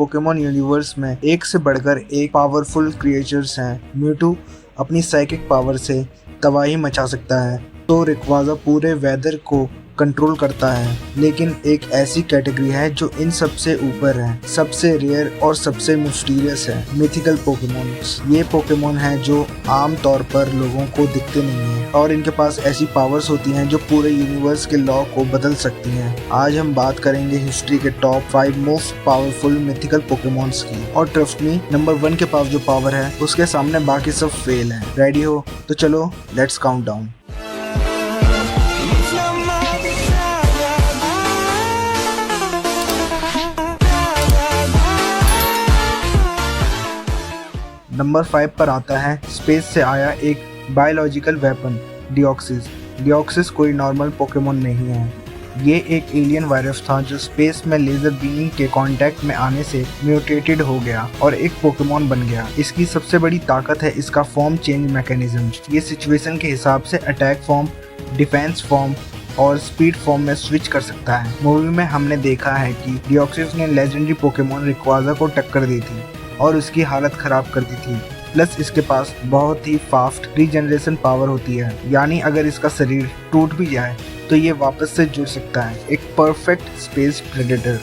Pokemon universe में एक से बढ़कर एक पावरफुल क्रिएचर्स हैं। म्यूटू अपनी साइकिक पावर से तबाही मचा सकता है तो रेक्वाजा पूरे वेदर को कंट्रोल करता है, लेकिन एक ऐसी कैटेगरी है जो इन सबसे ऊपर है, सबसे रेयर और सबसे मिस्टीरियस है, मिथिकल पोकेमोन। ये पोकेमोन हैं जो आम तौर पर लोगों को दिखते नहीं हैं और इनके पास ऐसी पावर्स होती हैं जो पूरे यूनिवर्स के लॉ को बदल सकती हैं। आज हम बात करेंगे हिस्ट्री के top 5 most powerful mythical Pokemons की, और ट्रस्ट मी, नंबर 1 के पास जो पावर है उसके सामने बाकी सब फेल हैं। रेडी हो तो चलो लेट्स काउंट डाउन। नंबर 5 पर आता है स्पेस से आया एक बायोलॉजिकल वेपन, डिओक्सिस। डिओक्सिस कोई नॉर्मल पोकेमोन नहीं है, ये एक एलियन वायरस था जो स्पेस में लेजर बीम के कांटेक्ट में आने से म्यूटेटेड हो गया और एक पोकेमोन बन गया। इसकी सबसे बड़ी ताकत है इसका फॉर्म चेंज मैकेनिज्म। ये सिचुएशन के हिसाब से अटैक फॉर्म, डिफेंस फॉर्म और स्पीड फॉर्म में स्विच कर सकता है। मूवी में हमने देखा है कि डिओक्सिस ने लेजेंडरी पोकेमोन रेक्वाजा को टक्कर दी थी और उसकी हालत खराब कर दी थी। प्लस इसके पास बहुत ही फास्ट रीजनरेशन पावर होती है, यानी अगर इसका शरीर टूट भी जाए तो ये वापस से जुड़ सकता है। एक परफेक्ट स्पेस प्रेडेटर।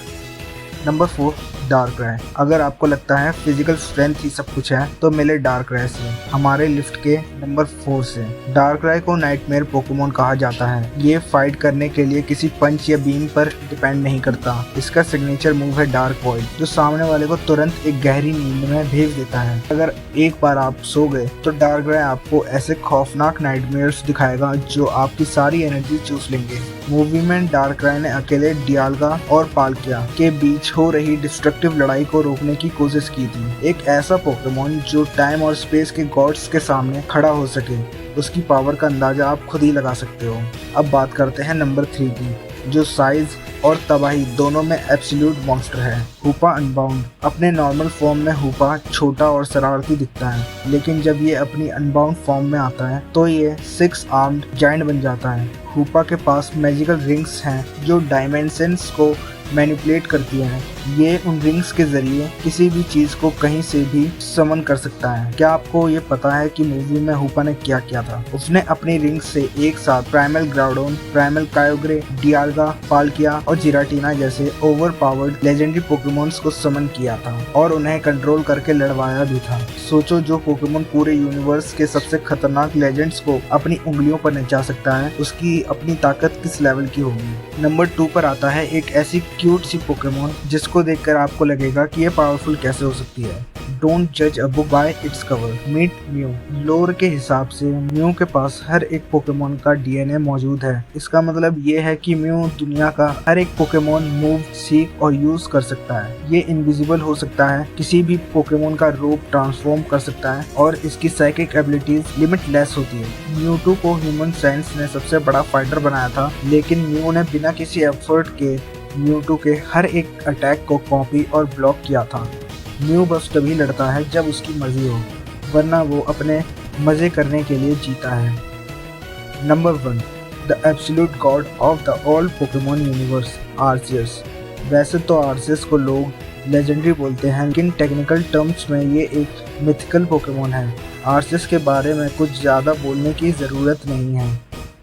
नंबर 4, डार्कराय। अगर आपको लगता है फिजिकल स्ट्रेंथ ही सब कुछ है तो मिले डार्कराय से, हमारे लिस्ट के नंबर 4 से। डार्कराय को नाइटमेयर पोकेमोन कहा जाता है। ये फाइट करने के लिए किसी पंच या बीम पर डिपेंड नहीं करता। इसका सिग्नेचर मूव है डार्क वॉइड, जो सामने वाले को तुरंत एक गहरी नींद में भेज देता है। अगर एक बार आप सो गए तो डार्कराय आपको ऐसे खौफनाक नाइटमेयर्स दिखाएगा जो आपकी सारी एनर्जी चूस लेंगे। मूवी में डार्कराय ने अकेले डियाल्गा और पाल्किया के बीच हो रही डिस्ट्रक्टिव लड़ाई को रोकने की कोशिश की थी। एक ऐसा पोकेमोन जो टाइम और स्पेस के गॉड्स के सामने खड़ा हो सके, उसकी पावर का अंदाजा आप खुद ही लगा सकते हो। अब बात करते हैं नंबर 3 की, जो साइज और तबाही दोनों में एब्सोल्यूट मॉन्स्टर है, हूपा अनबाउंड। अपने नॉर्मल फॉर्म में हूपा छोटा और शरारती दिखता है, लेकिन जब ये अपनी अनबाउंड फॉर्म में आता है तो ये 6 आर्म्ड जायंट बन जाता है। हूपा के पास मैजिकल रिंग्स हैं जो डायमेंशंस को मैनिपुलेट करती हैं। ये उन रिंग्स के जरिए किसी भी चीज को कहीं से भी समन कर सकता है। क्या आपको ये पता है कि मूवी में हूपा ने क्या किया था? उसने अपनी रिंग्स से एक साथ प्राइमल ग्राउडोन, प्राइमल कायोग्रे, डियाल्गा, पाल्किया और जिराटीना जैसे ओवर पावर्ड लेजेंडरी पोकेमोन्स को समन किया था और उन्हें कंट्रोल करके लड़वाया भी था। सोचो, जो पोकेमोन पूरे यूनिवर्स के सबसे खतरनाक लेजेंड्स को अपनी उंगलियों पर नचा सकता है, उसकी अपनी ताकत किस लेवल की होगी। नंबर 2 पर आता है एक ऐसी क्यूट सी पोकेमोन जिसको देखकर आपको लगेगा कि ये पावरफुल कैसे हो सकती है। डोंट जज a book by its cover. मीट म्यू। लोर के हिसाब से म्यू के पास हर एक पोकेमोन का डीएनए मौजूद है। इसका मतलब ये है कि म्यू दुनिया का हर एक पोकेमोन मूव, सीख और यूज कर सकता है। ये इनविजिबल हो सकता है, किसी भी पोकेमोन का रूप ट्रांसफॉर्म कर सकता है और इसकी साइकिक एबिलिटीज लिमिटलेस होती है। म्यूटू को ह्यूमन साइंस ने सबसे बड़ा फाइटर बनाया था, लेकिन म्यू ने बिना किसी एफर्ट के म्यूटू के हर एक अटैक को कॉपी और ब्लॉक किया था। म्यू बस तभी लड़ता है जब उसकी मर्जी हो, वरना वो अपने मजे करने के लिए जीता है। Number 1, the absolute god of the all Pokemon universe, Arceus. वैसे तो आर्सियस को लोग लेजेंडरी बोलते हैं, लेकिन टेक्निकल टर्म्स में ये एक मिथिकल पोकेमोन है। आर्सियस के बारे में कुछ ज़्यादा बोलने की ज़रूरत नहीं है,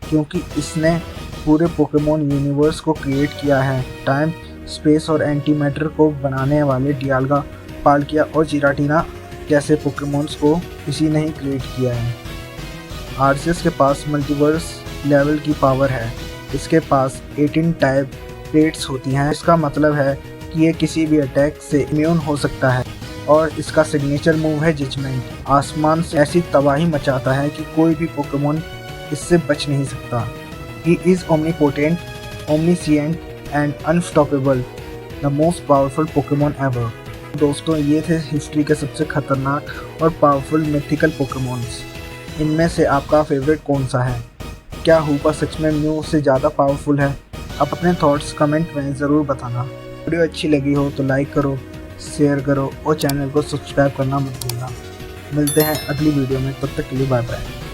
क्योंकि इसने पूरे पोकेमोन यूनिवर्स को क्रिएट किया है। टाइम, स्पेस और एंटी मैटर को बनाने वाले डियाल्गा, पाल्किया और जिराटीना जैसे पोकेमोन्स को इसी ने ही क्रिएट किया है। आर्सियस के पास मल्टीवर्स लेवल की पावर है। इसके पास 18 टाइप ट्रेट्स होती हैं। इसका मतलब है कि ये किसी भी अटैक से इम्यून हो सकता है और इसका सिग्नेचर मूव है जजमेंट। आसमान से ऐसी तबाही मचाता है कि कोई भी पोकेमोन इससे बच नहीं सकता। He is omnipotent, omniscient and unstoppable, the most powerful Pokemon ever। दोस्तों, ये थे हिस्ट्री के सबसे खतरनाक और पावरफुल मिथिकल पोकेमोन्स। इनमें से आपका फेवरेट कौन सा है? क्या हूपा सच में म्यू से ज़्यादा पावरफुल है? आप अपने थॉट्स कमेंट में ज़रूर बताना। वीडियो अच्छी लगी हो तो लाइक करो, शेयर करो और चैनल को सब्सक्राइब करना मत भूलना। मिलते हैं अगली वीडियो में, तब तक के लिए बाय बाय।